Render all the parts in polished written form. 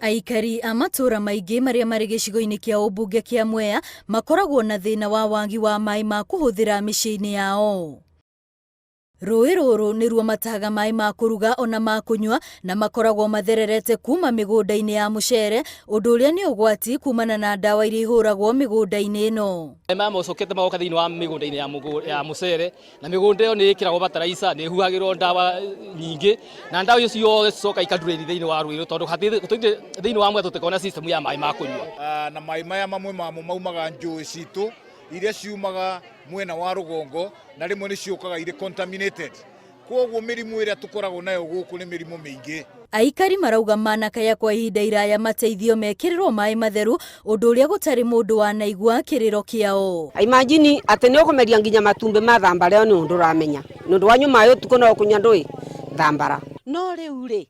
Aikari a matũra maingĩ marĩa marĩ gĩcigo-inĩ kĩa ũmbunge kĩa Mwea makoragwo na thĩna wa wagi wa maaĩ ma kũhũthĩra mĩciĩ-inĩ yao. Rũĩ rũrũ nĩruo matahaga maaĩ ma kũruga ona ma kũnyua na makoragwo mathererete kuma mĩgũnda-inĩ ya mũcere, ũndũ ũrĩa nĩ ũgwati kumana na ndawa iria ihũragwo mĩgũnda-inĩ ĩno. Maaĩ maya macokete magoka thĩinĩ wa mĩgũnda-inĩ ya mũcere, na mĩgũnda ĩyo nĩ ĩkĩragwo bataraitha, nĩ ĩhuhagĩrwo ndawa nyingĩ, na ndawa icio ciothe cicoka ikandurĩri thĩinĩ wa rũĩ tondũ thĩinĩ wa Mwea tũtikona system ya maaĩ ma kũnyua. Na maaĩ maya mamwe mamo maumaga njũĩ citũ iria ciumaga mwena wa rũgongo, na rĩmwe nĩ ciũkaga irĩ contaminated. Kwoguo mĩrimũ ĩrĩa tũkoragwo nayo gũkũ nĩ mĩrimũ mĩingĩ. Aikari marauga manakaya kwa ihinda iraya mateithio mekĩrĩrwo maaĩ matheru, ũndũ ũrĩa gũtarĩ mũndũ wanaigua kĩrĩro kĩao. Imagine atĩ nĩ ũkũmeria nginya matumbĩ ma thambara nĩ ũndũ ũramenya. Nĩ ũndũ wanyu maaĩ ũtukũ no kũnyua ndũĩ thambara. No rĩu rĩ,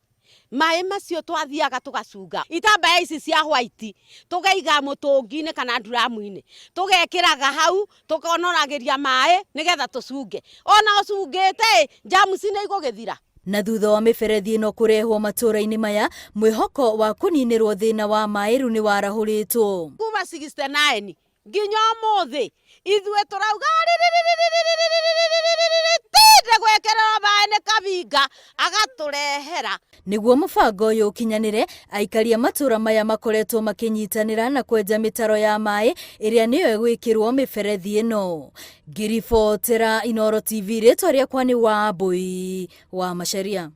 maaĩ macio twathiaga tũgacunga itambaya ici cia white tũgaiga mũtũngi-inĩ kana nduramu-inĩ tũgekĩraga hau tũkonoragĩria maaĩ nĩgetha tũcunge. Ona ũcungĩte jamusi nĩ igũgĩthira. Na thutha wa mĩberethi ĩno kũrehwo matũra-inĩ maya, mwĩhoko wa kũninĩrwo thĩna wa maaĩ rĩu nĩ warahũrĩtwo. Kuma 69 nginya ũmũthĩ ithuĩ tũrauga gwĩkĩrĩrwo maaĩ nĩ kabinga agatũrehera. Nĩguo mũbango ũyũ ũkinyanĩre, aikari a matũra maya makoretwo makĩnyitanĩra na kwenja mĩtaro ya maaĩ ĩrĩa nĩyo ĩgwĩkĩrwo mĩberethi ĩno. Ngiribotera Inooro TV, rĩtwa rĩakwa nĩ Wambui wa Macharia.